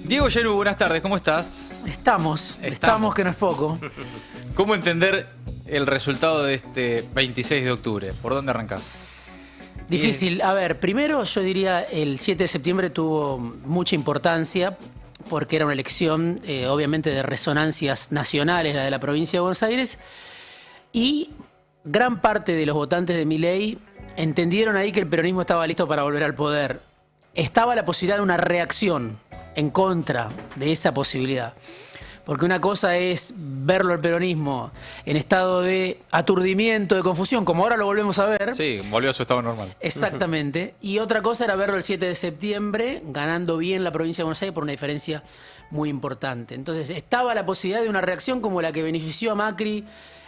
Diego Yenu, buenas tardes, ¿cómo estás? Estamos que no es poco. ¿Cómo entender el resultado de este 26 de octubre? ¿Por dónde arrancás? Difícil. A ver, primero yo diría el 7 de septiembre tuvo mucha importancia porque era una elección obviamente de resonancias nacionales, la de la provincia de Buenos Aires, y gran parte de los votantes de Milei entendieron ahí que el peronismo estaba listo para volver al poder. Estaba la posibilidad de una reacción en contra de esa posibilidad. Porque una cosa es verlo al peronismo en estado de aturdimiento, de confusión, como ahora lo volvemos a ver. Sí, volvió a su estado normal. Exactamente. Y otra cosa era verlo el 7 de septiembre, ganando bien la provincia de Buenos Aires por una diferencia muy importante. Entonces estaba la posibilidad de una reacción como la que benefició a Macri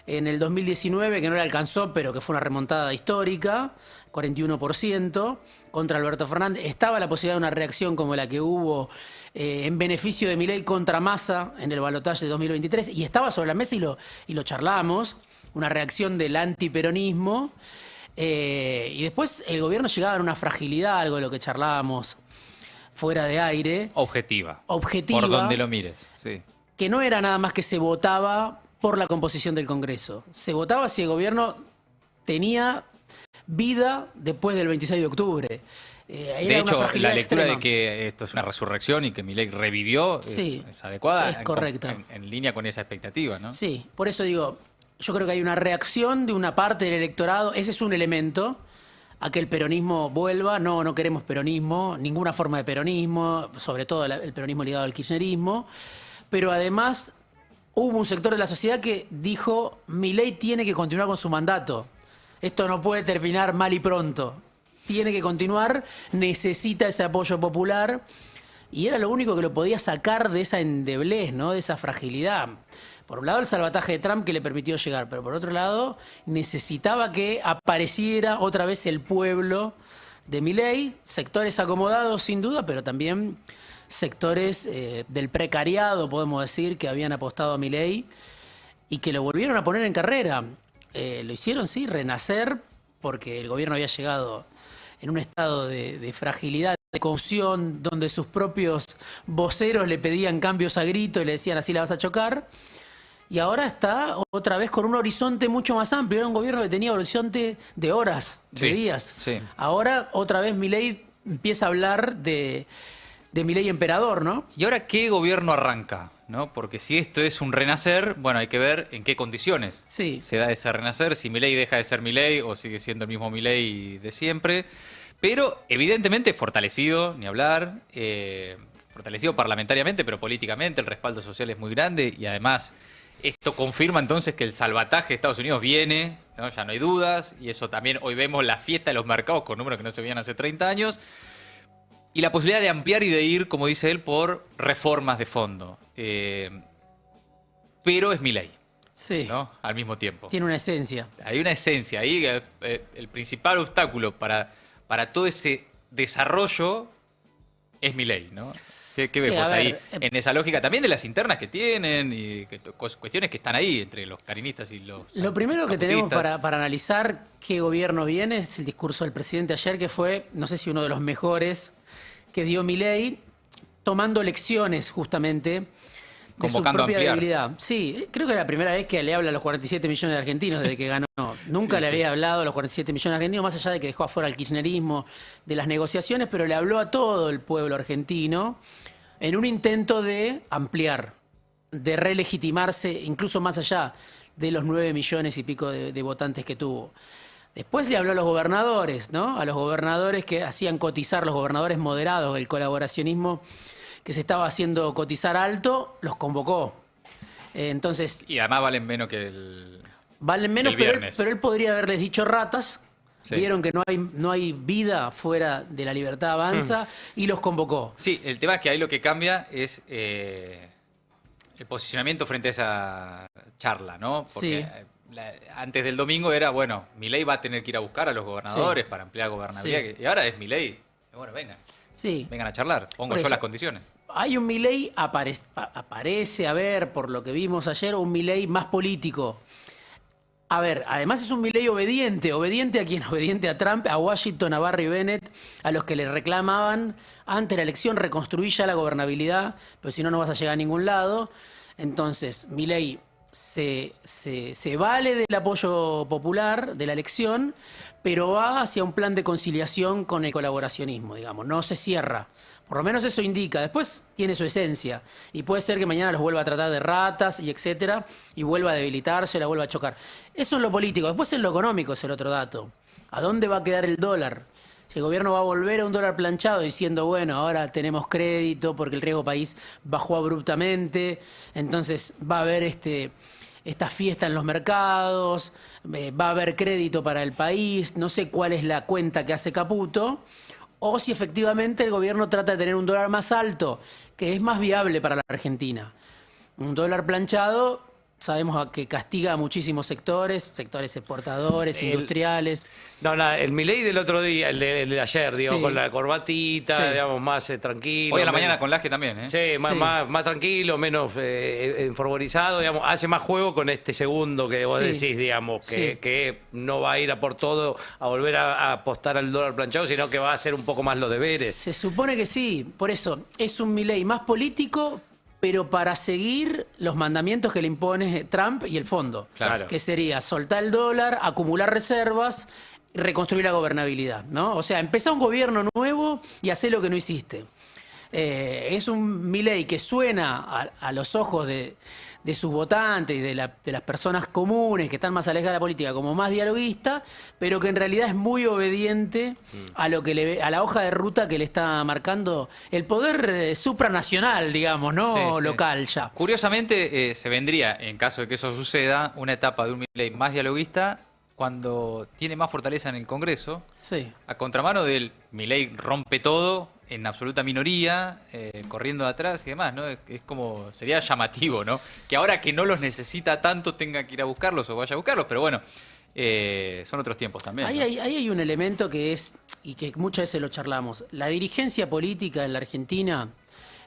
en el 2019, que no le alcanzó, pero que fue una remontada histórica, 41%, contra Alberto Fernández. Estaba la posibilidad de una reacción como la que hubo en beneficio de Milei contra Massa en el balotaje de 2023, y estaba sobre la mesa y lo charlamos, una reacción del antiperonismo. Y después el gobierno llegaba en una fragilidad, algo de lo que charlábamos fuera de aire. Objetiva. Objetiva. Por donde lo mires, sí. Que no era nada más que se votaba por la composición del Congreso. Se votaba si el gobierno tenía vida después del 26 de octubre. De hecho, la lectura de que esto es una resurrección y que Milei revivió sí, es adecuada. Es correcta. En línea con esa expectativa, ¿no? Sí, por eso digo, yo creo que hay una reacción de una parte del electorado, ese es un elemento, a que el peronismo vuelva. No queremos peronismo, ninguna forma de peronismo, sobre todo el peronismo ligado al kirchnerismo, pero además hubo un sector de la sociedad que dijo, Milei tiene que continuar con su mandato, esto no puede terminar mal y pronto. Tiene que continuar, necesita ese apoyo popular, y era lo único que lo podía sacar de esa endeblez, ¿no? De esa fragilidad. Por un lado el salvataje de Trump que le permitió llegar, pero por otro lado necesitaba que apareciera otra vez el pueblo de Milei, sectores acomodados sin duda, pero también sectores del precariado, podemos decir, que habían apostado a Milei y que lo volvieron a poner en carrera. Lo hicieron, sí, renacer, porque el gobierno había llegado en un estado de fragilidad, de confusión, donde sus propios voceros le pedían cambios a grito y le decían así la vas a chocar. Y ahora está otra vez con un horizonte mucho más amplio. Era un gobierno que tenía horizonte de horas, de días. Sí. Ahora otra vez Milei empieza a hablar de Milei emperador, ¿no? ¿Y ahora qué gobierno arranca? ¿No? Porque si esto es un renacer, bueno, hay que ver en qué condiciones se da ese renacer, si Milei deja de ser Milei o sigue siendo el mismo Milei de siempre. Pero evidentemente fortalecido, ni hablar, fortalecido parlamentariamente, pero políticamente el respaldo social es muy grande, y además esto confirma entonces que el salvataje de Estados Unidos viene, ¿no? Ya no hay dudas, y eso también hoy vemos la fiesta de los mercados con números que no se veían hace 30 años. Y la posibilidad de ampliar y de ir, como dice él, por reformas de fondo. Pero es Milei, sí, ¿no? Al mismo tiempo. Tiene una esencia. Hay una esencia ahí. El principal obstáculo para todo ese desarrollo es Milei, ¿no? ¿Qué ves vos ahí en esa lógica también de las internas que tienen y cuestiones que están ahí entre los carinistas y los Lo primero que tenemos para analizar qué gobierno viene es el discurso del presidente ayer, que fue, no sé si uno de los mejores que dio Milei, tomando lecciones justamente de su propia debilidad. Sí, creo que es la primera vez que le habla a los 47 millones de argentinos desde que ganó. Nunca le había hablado a los 47 millones de argentinos, más allá de que dejó afuera el kirchnerismo de las negociaciones, pero le habló a todo el pueblo argentino en un intento de ampliar, de relegitimarse, incluso más allá de los 9 millones y pico de votantes que tuvo. Después le habló a los gobernadores, ¿no? A los gobernadores que hacían cotizar, los gobernadores moderados, el colaboracionismo que se estaba haciendo cotizar alto, los convocó. Entonces, y además valen menos que el valen menos, pero él podría haberles dicho ratas. Sí. Vieron que no hay vida fuera de la libertad avanza y los convocó. Sí, el tema es que ahí lo que cambia es el posicionamiento frente a esa charla, ¿no? Porque antes del domingo era, bueno, Milei va a tener que ir a buscar a los gobernadores para ampliar gobernabilidad. Y ahora es Milei. Bueno, vengan. Sí. Vengan a charlar. Pongo yo las condiciones. Hay un Milei, aparece, a ver, por lo que vimos ayer, un Milei más político. A ver, además es un Milei obediente. ¿Obediente a quién? Obediente a Trump, a Washington, a Barry Bennett, a los que le reclamaban ante la elección reconstruir ya la gobernabilidad, pero si no, no vas a llegar a ningún lado. Entonces, Milei se vale del apoyo popular de la elección, pero va hacia un plan de conciliación con el colaboracionismo, digamos. No se cierra. Por lo menos eso indica. Después tiene su esencia. Y puede ser que mañana los vuelva a tratar de ratas y etcétera, y vuelva a debilitarse, la vuelva a chocar. Eso es lo político. Después en lo económico es el otro dato. ¿A dónde va a quedar el dólar? Si el gobierno va a volver a un dólar planchado diciendo, bueno, ahora tenemos crédito porque el riesgo país bajó abruptamente, entonces va a haber esta fiesta en los mercados, va a haber crédito para el país, no sé cuál es la cuenta que hace Caputo, o si efectivamente el gobierno trata de tener un dólar más alto, que es más viable para la Argentina. Un dólar planchado, sabemos que castiga a muchísimos sectores exportadores, industriales. El Milei del otro día, el de ayer, digamos, con la corbatita, digamos, más tranquilo. Hoy a la mañana con Laje también, ¿eh? Sí, más tranquilo, menos enfervorizado, digamos, hace más juego con este segundo que vos decís, digamos, que no va a ir a por todo, a volver a apostar al dólar planchado, sino que va a hacer un poco más los deberes. Se supone que sí, por eso es un Milei más político, pero para seguir los mandamientos que le impone Trump y el fondo. Claro. Que sería soltar el dólar, acumular reservas y reconstruir la gobernabilidad, ¿no? O sea, empezar un gobierno nuevo y hacer lo que no hiciste. Es un Milei que suena a los ojos de sus votantes y de las personas comunes que están más alejadas de la política como más dialoguista, pero que en realidad es muy obediente a lo que a la hoja de ruta que le está marcando el poder supranacional, digamos, no local ya. Curiosamente, se vendría, en caso de que eso suceda, una etapa de un Milei más dialoguista cuando tiene más fortaleza en el Congreso, a contramano del Milei rompe todo en absoluta minoría, corriendo de atrás y demás, ¿no? Es como, sería llamativo, ¿no? Que ahora que no los necesita tanto tenga que ir a buscarlos o vaya a buscarlos, pero bueno, son otros tiempos también. Ahí hay un elemento que es, y que muchas veces lo charlamos, la dirigencia política en la Argentina,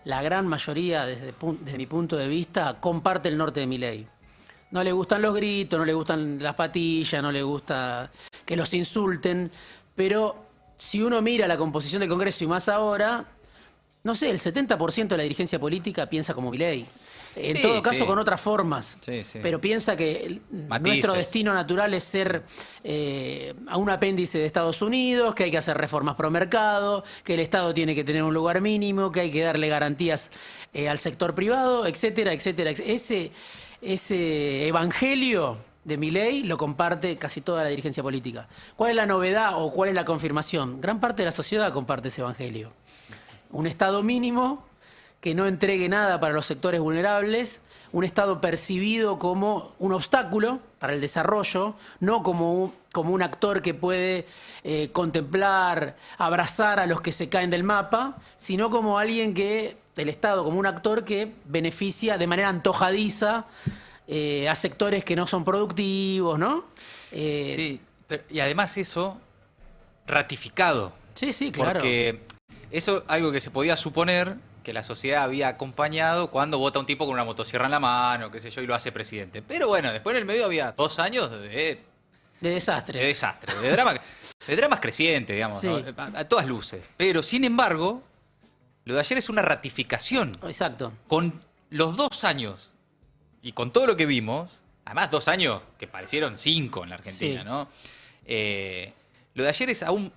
la gran mayoría, desde mi punto de vista, comparte el norte de Milei. No le gustan los gritos, no le gustan las patillas, no le gusta que los insulten, pero si uno mira la composición del Congreso y más ahora, no sé, el 70% de la dirigencia política piensa como Milei. En todo caso, con otras formas. Pero piensa que nuestro destino natural es ser a un apéndice de Estados Unidos, que hay que hacer reformas pro mercado, que el Estado tiene que tener un lugar mínimo, que hay que darle garantías al sector privado, etcétera, etcétera. Ese evangelio de Milei lo comparte casi toda la dirigencia política. ¿Cuál es la novedad o cuál es la confirmación? Gran parte de la sociedad comparte ese evangelio. Un Estado mínimo que no entregue nada para los sectores vulnerables, un Estado percibido como un obstáculo para el desarrollo, no como un actor que puede contemplar, abrazar a los que se caen del mapa, sino como alguien el Estado como un actor que beneficia de manera antojadiza a sectores que no son productivos, ¿no? Y además eso ratificado. Sí, claro. Porque eso algo que se podía suponer que la sociedad había acompañado cuando vota un tipo con una motosierra en la mano, qué sé yo, y lo hace presidente. Pero bueno, después en el medio había 2 años de desastre. De dramas crecientes, digamos, ¿no? A todas luces. Pero, sin embargo, lo de ayer es una ratificación. Exacto. Con los 2 años y con todo lo que vimos, además 2 años que parecieron 5 en la Argentina, ¿no? Lo de ayer es aún,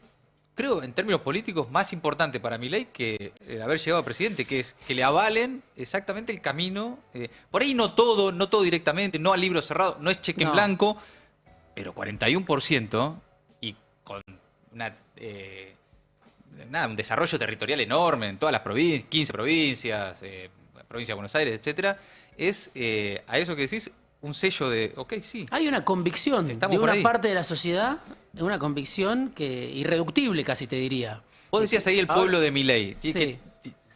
creo, en términos políticos, más importante para Milei que el haber llegado a presidente, que es que le avalen exactamente el camino. Por ahí no todo directamente, no a libro cerrado, no es cheque en blanco, pero 41% y con un desarrollo territorial enorme en todas las provincias, 15 provincias, provincia de Buenos Aires, etcétera, es a eso que decís un sello de, sí. Hay una convicción de una parte de la sociedad, de una convicción irreductible casi te diría. Vos decías ahí el pueblo de Milei,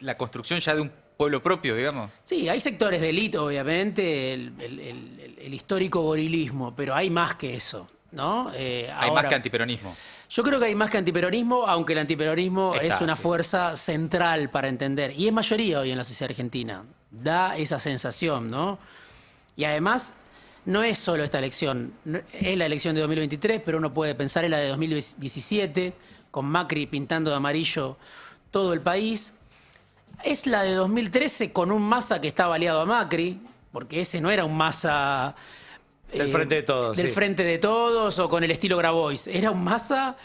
la construcción ya de un pueblo propio, digamos. Sí, hay sectores de élite, obviamente, el histórico gorilismo, pero hay más que eso, ¿no? Hay más que antiperonismo. Yo creo que hay más que antiperonismo, aunque el antiperonismo es una fuerza central para entender. Y es mayoría hoy en la sociedad argentina. Da esa sensación, ¿no? Y además, no es solo esta elección, es la elección de 2023, pero uno puede pensar en la de 2017, con Macri pintando de amarillo todo el país. Es la de 2013 con un Massa que estaba aliado a Macri, porque ese no era un Massa del Frente de Todos. Del Frente de Todos o con el estilo Grabois. Era un Massa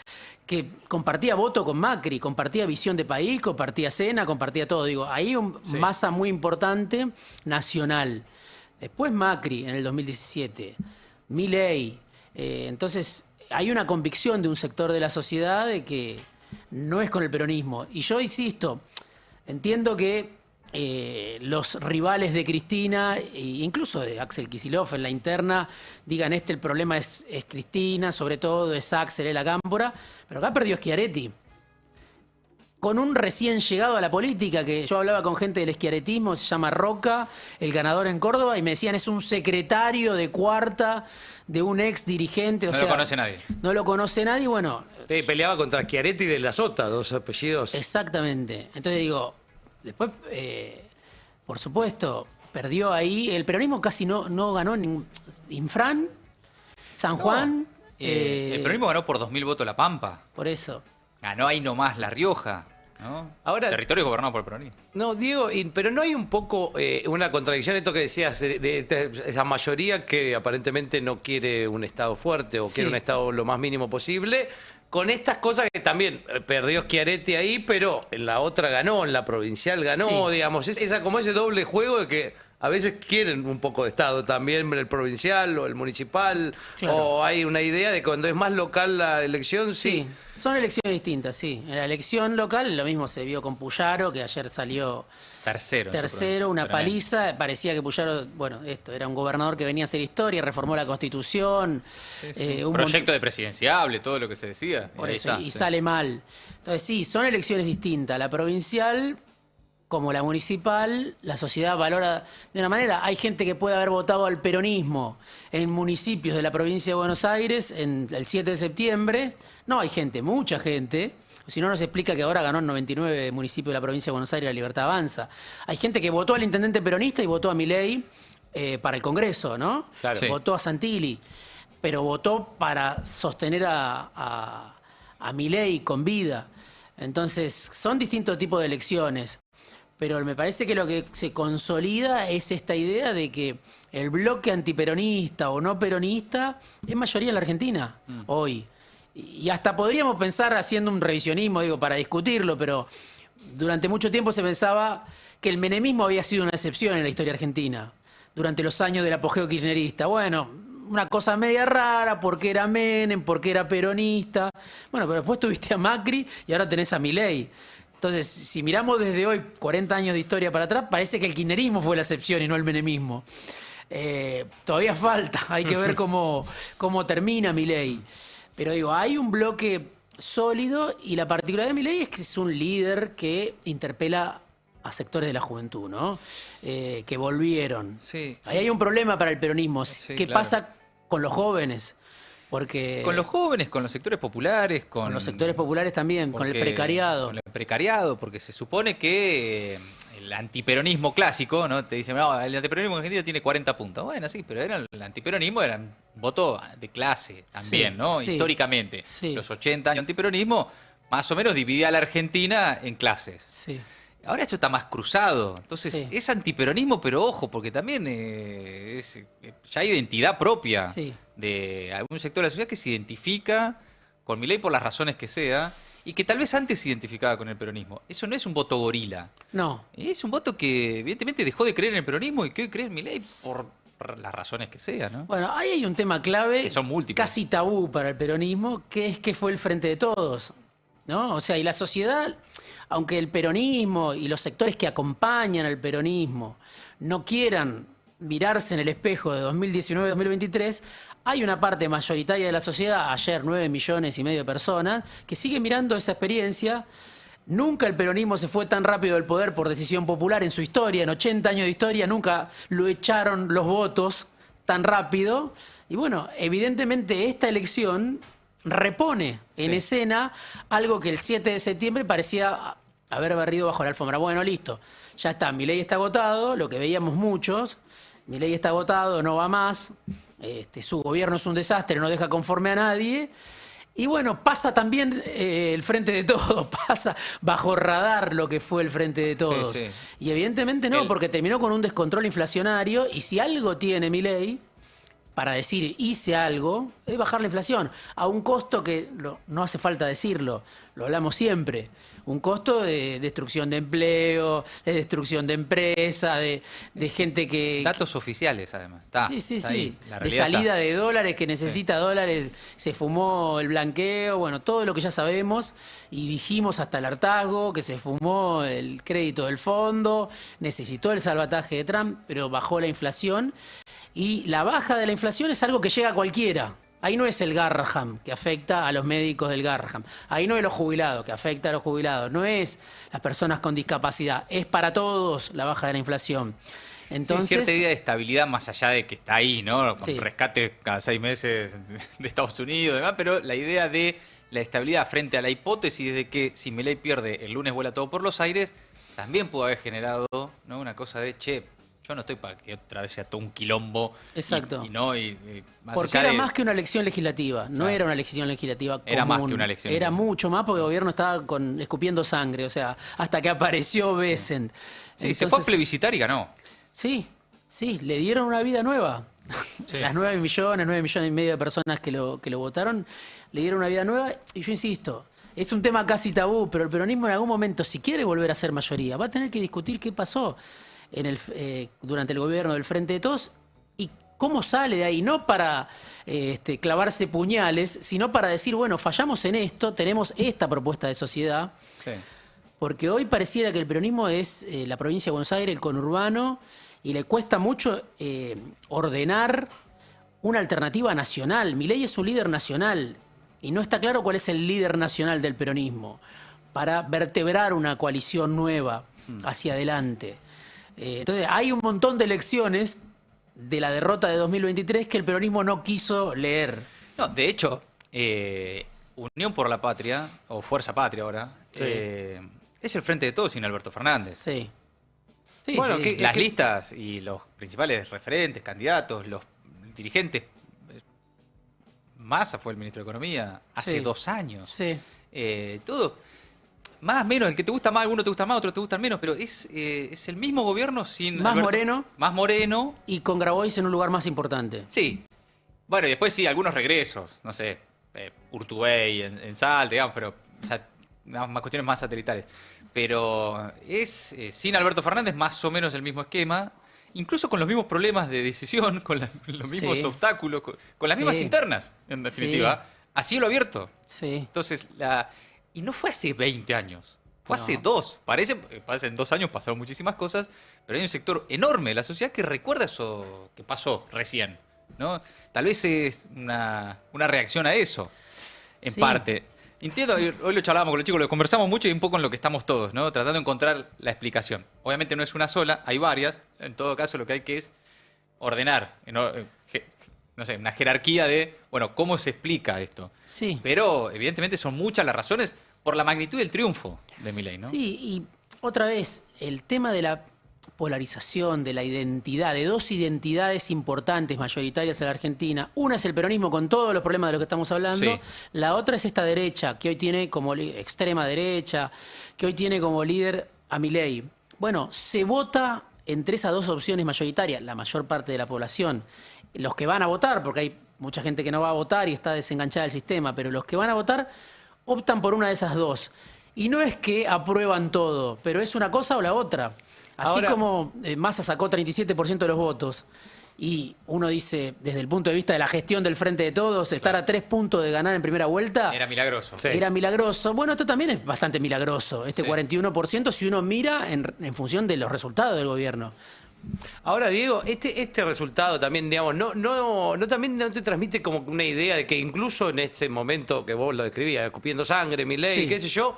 que compartía voto con Macri, compartía visión de país, compartía cena, compartía todo. Digo, ahí un Massa muy importante, nacional. Después Macri en el 2017, Milei. Entonces hay una convicción de un sector de la sociedad de que no es con el peronismo. Y yo insisto, entiendo que los rivales de Cristina, e incluso de Axel Kicillof en la interna, digan el problema es Cristina, sobre todo es Axel, es la Cámpora, pero acá perdió Schiaretti. Con un recién llegado a la política, que yo hablaba con gente del schiarettismo, se llama Roca, el ganador en Córdoba, y me decían, es un secretario de cuarta de un ex dirigente. No lo conoce nadie. No lo conoce nadie, bueno. Sí, peleaba contra Schiaretti de la Sota, dos apellidos. Exactamente. Entonces digo, después, por supuesto, perdió ahí. El peronismo casi no ganó ningún. Infran, San Juan. El peronismo ganó por 2.000 votos La Pampa. Por eso. Ganó ahí nomás La Rioja, ¿no? Ahora, territorio gobernado por el peronismo. No, Diego, pero no hay un poco una contradicción esto que decías de esa mayoría que aparentemente no quiere un Estado fuerte o quiere un Estado lo más mínimo posible, con estas cosas que también perdió Schiaretti ahí, pero en la otra ganó, en la provincial ganó, digamos, como ese doble juego de que a veces quieren un poco de Estado también, el provincial o el municipal, o hay una idea de que cuando es más local la elección, sí. Son elecciones distintas, sí. En la elección local lo mismo se vio con Puyaro, que ayer salió tercero, una paliza. Parecía que Puyaro, bueno, era un gobernador que venía a hacer historia, reformó la Constitución. Un proyecto de presidenciable, todo lo que se decía. Por eso, y sale mal. Entonces sí, son elecciones distintas. La provincial, como la municipal, la sociedad valora de una manera. Hay gente que puede haber votado al peronismo en municipios de la provincia de Buenos Aires el 7 de septiembre. No hay gente, mucha gente. Si no, nos explica que ahora ganó en 99 municipios de la provincia de Buenos Aires la Libertad Avanza. Hay gente que votó al intendente peronista y votó a Milei para el Congreso, ¿no? Claro. Sí. Votó a Santilli, pero votó para sostener a Milei con vida. Entonces, son distintos tipos de elecciones. Pero me parece que lo que se consolida es esta idea de que el bloque antiperonista o no peronista es mayoría en la Argentina hoy. Y hasta podríamos pensar haciendo un revisionismo, digo, para discutirlo, pero durante mucho tiempo se pensaba que el menemismo había sido una excepción en la historia argentina, durante los años del apogeo kirchnerista. Bueno, una cosa media rara, porque era Menem, porque era peronista. Bueno, pero después tuviste a Macri y ahora tenés a Milei. Entonces, si miramos desde hoy, 40 años de historia para atrás, parece que el kirchnerismo fue la excepción y no el menemismo. Todavía falta, hay que ver cómo termina Milei. Pero digo, hay un bloque sólido y la particularidad de Milei es que es un líder que interpela a sectores de la juventud, ¿no? Que volvieron. Ahí hay un problema para el peronismo. ¿Qué pasa con los jóvenes? Porque con los jóvenes, con los sectores populares, con los sectores populares también, con el precariado. Con el precariado, porque se supone que el antiperonismo clásico, ¿no? Te dicen, no, el antiperonismo en Argentina tiene 40 puntos. Bueno, sí, pero el antiperonismo era un voto de clase también, ¿no? Históricamente. Los 80 años de antiperonismo más o menos dividía a la Argentina en clases. Ahora esto está más cruzado. Entonces, es antiperonismo, pero ojo, porque también ya hay identidad propia de algún sector de la sociedad que se identifica con Milei por las razones que sea y que tal vez antes se identificaba con el peronismo. Eso no es un voto gorila. No. Es un voto que evidentemente dejó de creer en el peronismo y que hoy cree en Milei por las razones que sea, ¿no? Bueno, ahí hay un tema clave, que son múltiples, casi tabú para el peronismo, que es que fue el Frente de Todos, ¿no? O sea, y la sociedad, aunque el peronismo y los sectores que acompañan al peronismo no quieran mirarse en el espejo de 2019-2023, hay una parte mayoritaria de la sociedad, ayer 9,5 millones de personas, que sigue mirando esa experiencia. Nunca el peronismo se fue tan rápido del poder por decisión popular en su historia, en 80 años de historia, nunca lo echaron los votos tan rápido. Y bueno, evidentemente esta elección repone en escena algo que el 7 de septiembre parecía haber barrido bajo la alfombra. Bueno, listo, ya está, Milei está agotado, lo que veíamos muchos, Milei está agotado, no va más. su gobierno es un desastre, no deja conforme a nadie. Y bueno, pasa también el Frente de Todos, pasa bajo radar lo que fue el Frente de Todos. Sí, sí. Y evidentemente no, porque terminó con un descontrol inflacionario, y si algo tiene Milei para decir hice algo, es bajar la inflación, a un costo que no hace falta decirlo, lo hablamos siempre, un costo de destrucción de empleo, de destrucción de empresas, de gente que... Datos oficiales, además. Está ahí. La De realidad salida está. de dólares, que necesita dólares, se fumó el blanqueo, bueno, todo lo que ya sabemos, y dijimos hasta el hartazgo, que se fumó el crédito del fondo, necesitó el salvataje de Trump, pero bajó la inflación. Y la baja de la inflación es algo que llega a cualquiera. Ahí no es el Garraham, que afecta a los médicos del Garraham. Ahí no es los jubilados, que afecta a los jubilados. No es las personas con discapacidad. Es para todos la baja de la inflación. Entonces, cierta idea de estabilidad más allá de que está ahí, ¿no? Con Sí. rescate cada 6 meses de Estados Unidos y demás, pero la idea de la estabilidad frente a la hipótesis de que si Milei pierde, el lunes vuela todo por los aires, también pudo haber generado, ¿no?, una cosa de, che, yo no estoy para que otra vez sea todo un quilombo. Exacto. Y más porque allá era de- más que una elección legislativa, no Claro. era una elección legislativa común. Era más que una elección Era legislativa. mucho más porque el gobierno estaba escupiendo sangre, o sea, hasta que apareció Bessent. Sí, se fue a plebiscitar y ganó. Sí, le dieron una vida nueva. Sí. Las 9 millones y medio de personas que lo votaron, le dieron una vida nueva. Y yo insisto, es un tema casi tabú, pero el peronismo en algún momento, si quiere volver a ser mayoría, va a tener que discutir qué pasó durante el gobierno del Frente de Todos y cómo sale de ahí, no para clavarse puñales, sino para decir, bueno, fallamos en esto, tenemos esta propuesta de sociedad. Sí. Porque hoy pareciera que el peronismo es la provincia de Buenos Aires, el conurbano, y le cuesta mucho ordenar una alternativa nacional. Milei es un líder nacional y no está claro cuál es el líder nacional del peronismo para vertebrar una coalición nueva hacia adelante. Entonces hay un montón de lecciones de la derrota de 2023 que el peronismo no quiso leer. No, de hecho, Unión por la Patria, o Fuerza Patria ahora, Sí. es el Frente de Todos sin Alberto Fernández. Sí. Sí, Bueno, sí. que- Las listas y los principales referentes, candidatos, los dirigentes. Massa fue el ministro de Economía hace Sí. 2 años. Sí. Todo, más o menos, el que te gusta más, alguno te gusta más, otro te gustan menos, pero es el mismo gobierno sin Más moreno. Más moreno, Y con Grabois en un lugar más importante. sí. Bueno, y después sí, algunos regresos, no sé, Urtubey en Salta, digamos, pero o sea, más cuestiones más satelitales. Pero es, sin Alberto Fernández, más o menos el mismo esquema, incluso con los mismos problemas de decisión, con los mismos Sí. obstáculos, con las Sí. mismas internas, en definitiva, a cielo abierto. Sí. Entonces, y no fue hace 20 años, fue No. hace 2. En 2 años pasaron muchísimas cosas, pero hay un sector enorme de la sociedad que recuerda eso que pasó recién, ¿no? Tal vez es una reacción a eso, en Sí. parte. Entiendo, hoy lo charlábamos con los chicos, lo conversamos mucho y un poco en lo que estamos todos, ¿no? Tratando de encontrar la explicación. Obviamente no es una sola, hay varias. En todo caso, lo que hay que es ordenar, no sé, una jerarquía de, bueno, ¿cómo se explica esto? Sí. Pero evidentemente son muchas las razones por la magnitud del triunfo de Milei, ¿no? Sí, y otra vez, el tema de la polarización, de la identidad, de dos identidades importantes mayoritarias en la Argentina. Una es el peronismo con todos los problemas de los que estamos hablando. Sí. La otra es esta derecha, que hoy tiene como extrema derecha, que hoy tiene como líder a Milei. Bueno, se vota entre esas dos opciones mayoritarias, la mayor parte de la población. Los que van a votar, porque hay mucha gente que no va a votar y está desenganchada del sistema, pero los que van a votar optan por una de esas dos. Y no es que aprueban todo, pero es una cosa o la otra. Así Ahora- como Massa sacó 37% de los votos y uno dice, desde el punto de vista de la gestión del Frente de Todos, estar a 3 puntos de ganar en primera vuelta Era milagroso. Sí. era milagroso. Bueno, esto también es bastante milagroso, este Sí. 41% si uno mira en función de los resultados del gobierno. Ahora, Diego, este resultado también, digamos, también no te transmite como una idea de que incluso en este momento que vos lo describías, escupiendo sangre, Milei, Sí. qué sé yo,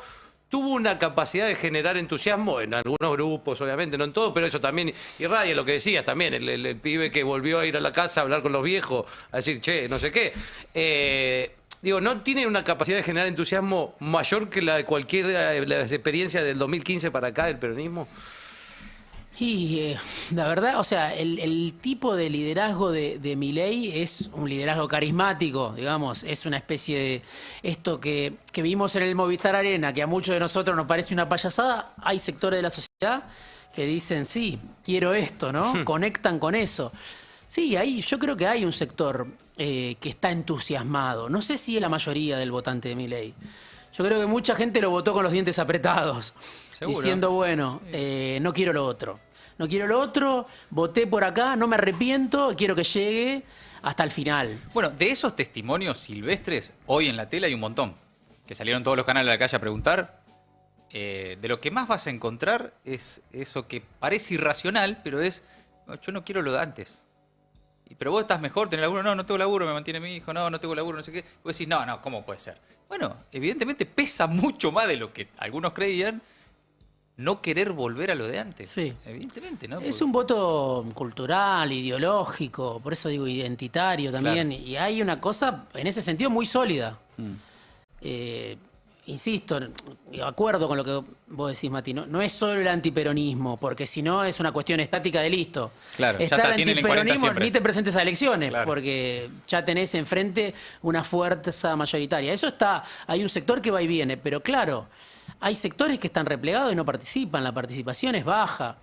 tuvo una capacidad de generar entusiasmo en algunos grupos, obviamente, no en todos, pero eso también irradia lo que decías también, el pibe que volvió a ir a la casa a hablar con los viejos, a decir, che, no sé qué. Digo, ¿no tiene una capacidad de generar entusiasmo mayor que la de cualquier las experiencias del 2015 para acá del peronismo? Y la verdad, o sea, el tipo de liderazgo de Milei es un liderazgo carismático, digamos, es una especie de esto que vimos en el Movistar Arena, que a muchos de nosotros nos parece una payasada. Hay sectores de la sociedad que dicen, sí, quiero esto, ¿no? Conectan con eso. Sí, yo creo que hay un sector que está entusiasmado. No sé si es la mayoría del votante de Milei. Yo creo que mucha gente lo votó con los dientes apretados. ¿Seguro? Diciendo, bueno, no quiero lo otro. No quiero lo otro, voté por acá, no me arrepiento, quiero que llegue hasta el final. Bueno, de esos testimonios silvestres, hoy en la tele hay un montón. Que salieron todos los canales de la calle a preguntar. De lo que más vas a encontrar es eso que parece irracional, pero es, no, yo no quiero lo de antes. Pero vos estás mejor, tenés laburo, no tengo laburo, me mantiene mi hijo, no tengo laburo, no sé qué. Vos decís, no, ¿cómo puede ser? Bueno, evidentemente pesa mucho más de lo que algunos creían no querer volver a lo de antes. Sí. Evidentemente, ¿no? Es un voto cultural, ideológico, por eso digo identitario también. Claro. Y hay una cosa, en ese sentido, muy sólida. Insisto, de acuerdo con lo que vos decís, Mati, no es solo el antiperonismo, porque si no es una cuestión estática de listo. Claro, está ya el antiperonismo, ni te presentes a elecciones, claro, porque ya tenés enfrente una fuerza mayoritaria. Eso está, hay un sector que va y viene, pero claro, hay sectores que están replegados y no participan, la participación es baja.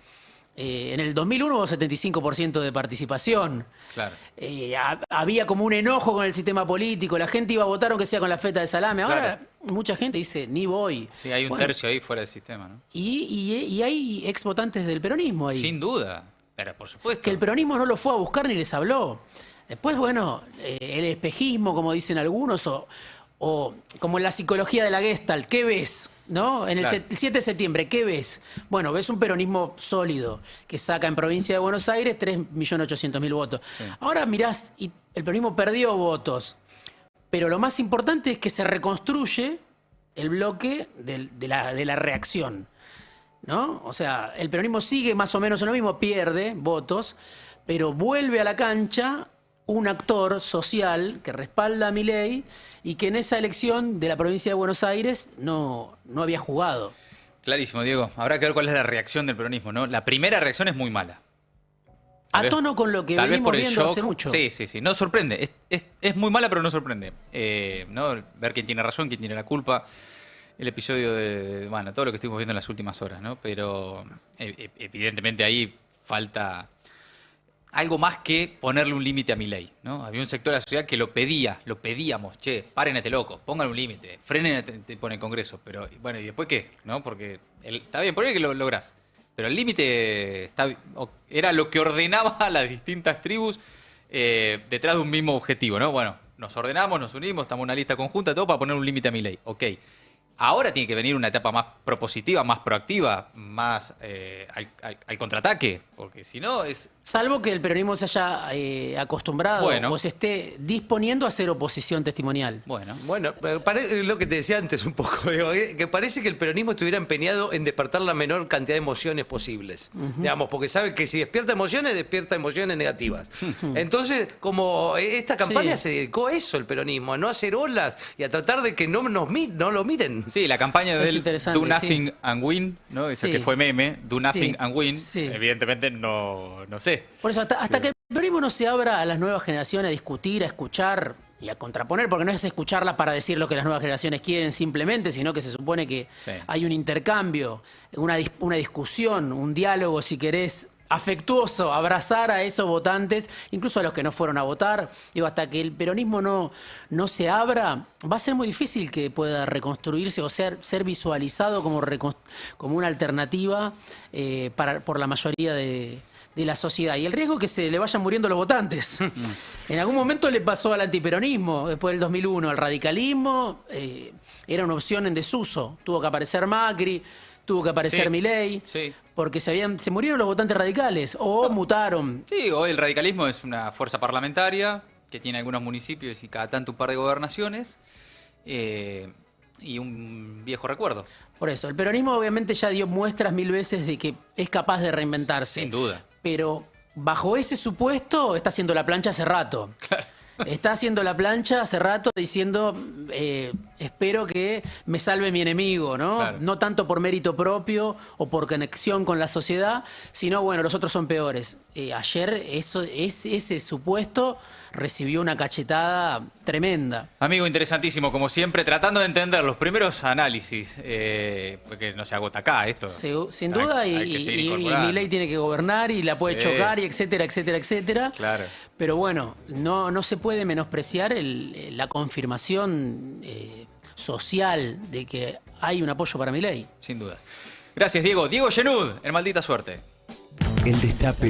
En el 2001 hubo 75% de participación. Claro. Había como un enojo con el sistema político. La gente iba a votar aunque sea con la feta de salame. Ahora claro, mucha gente dice, ni voy. Sí, hay un tercio ahí fuera del sistema, ¿no? Y hay ex votantes del peronismo ahí. Sin duda, pero por supuesto. Que el peronismo no lo fue a buscar ni les habló. Después, bueno, el espejismo, como dicen algunos, o como en la psicología de la Gestalt, ¿qué ves? ¿No? En el 7 de septiembre, ¿qué ves? Bueno, ves un peronismo sólido que saca en provincia de Buenos Aires 3.800.000 votos. Sí. Ahora mirás, y el peronismo perdió votos, pero lo más importante es que se reconstruye el bloque de la reacción, ¿no? O sea, el peronismo sigue más o menos en lo mismo, pierde votos, pero vuelve a la cancha un actor social que respalda a Milei y que en esa elección de la provincia de Buenos Aires no había jugado. Clarísimo, Diego. Habrá que ver cuál es la reacción del peronismo, ¿no? La primera reacción es muy mala. A tono con lo que venimos viendo hace mucho. Sí. No sorprende. Es muy mala, pero no sorprende. ¿No? Ver quién tiene razón, quién tiene la culpa. El episodio de... Bueno, todo lo que estuvimos viendo en las últimas horas, ¿no? Pero evidentemente ahí falta algo más que ponerle un límite a Milei, ¿no? Había un sector de la sociedad que lo pedíamos, che, paren a este loco, pongan un límite, frenen por el Congreso, pero bueno, ¿y después qué? ¿No? Porque está bien, por ahí que lo lográs, pero el límite era lo que ordenaba a las distintas tribus detrás de un mismo objetivo, ¿no? Bueno, nos ordenamos, nos unimos, estamos en una lista conjunta, todo para poner un límite a Milei, ok. Ahora tiene que venir una etapa más propositiva, más proactiva, más al contraataque, porque si no es... Salvo que el peronismo se haya acostumbrado o se esté disponiendo a hacer oposición testimonial. Bueno, lo que te decía antes un poco, digo, que parece que el peronismo estuviera empeñado en despertar la menor cantidad de emociones posibles. Digamos, porque sabe que si despierta emociones negativas. Entonces, como esta campaña se dedicó a eso, el peronismo, a no hacer olas y a tratar de que no lo miren. Sí, la campaña del Do Nothing and Win, ¿no? Esa que fue meme, Do Nothing and Win, evidentemente no sé. Por eso, hasta que el peronismo no se abra a las nuevas generaciones a discutir, a escuchar y a contraponer, porque no es escucharlas para decir lo que las nuevas generaciones quieren simplemente, sino que se supone que hay un intercambio, una discusión, un diálogo, si querés, afectuoso, abrazar a esos votantes, incluso a los que no fueron a votar. Digo, hasta que el peronismo no se abra, va a ser muy difícil que pueda reconstruirse o ser visualizado como una alternativa por la mayoría de la sociedad. Y el riesgo es que se le vayan muriendo los votantes. En algún momento le pasó al antiperonismo, después del 2001, al radicalismo, era una opción en desuso. Tuvo que aparecer Macri, tuvo que aparecer Milei, porque se murieron los votantes radicales o mutaron. Sí, hoy el radicalismo es una fuerza parlamentaria que tiene algunos municipios y cada tanto un par de gobernaciones y un viejo recuerdo. Por eso, el peronismo obviamente ya dio muestras 1000 veces de que es capaz de reinventarse. Sin duda. Pero bajo ese supuesto está haciendo la plancha hace rato. Claro. Está haciendo la plancha hace rato diciendo, espero que me salve mi enemigo, ¿no? Claro. No tanto por mérito propio o por conexión con la sociedad, sino, bueno, los otros son peores. Ayer ese supuesto recibió una cachetada tremenda. Amigo, interesantísimo, como siempre, tratando de entender los primeros análisis, porque no se agota acá esto. Sin duda, hay que seguir y incorporando. Milei tiene que gobernar y la puede chocar, y etcétera, etcétera, etcétera. Claro. Pero bueno, no se puede menospreciar la confirmación social de que hay un apoyo para Milei. Sin duda. Gracias, Diego. Diego Genud, en Maldita Suerte. El Destape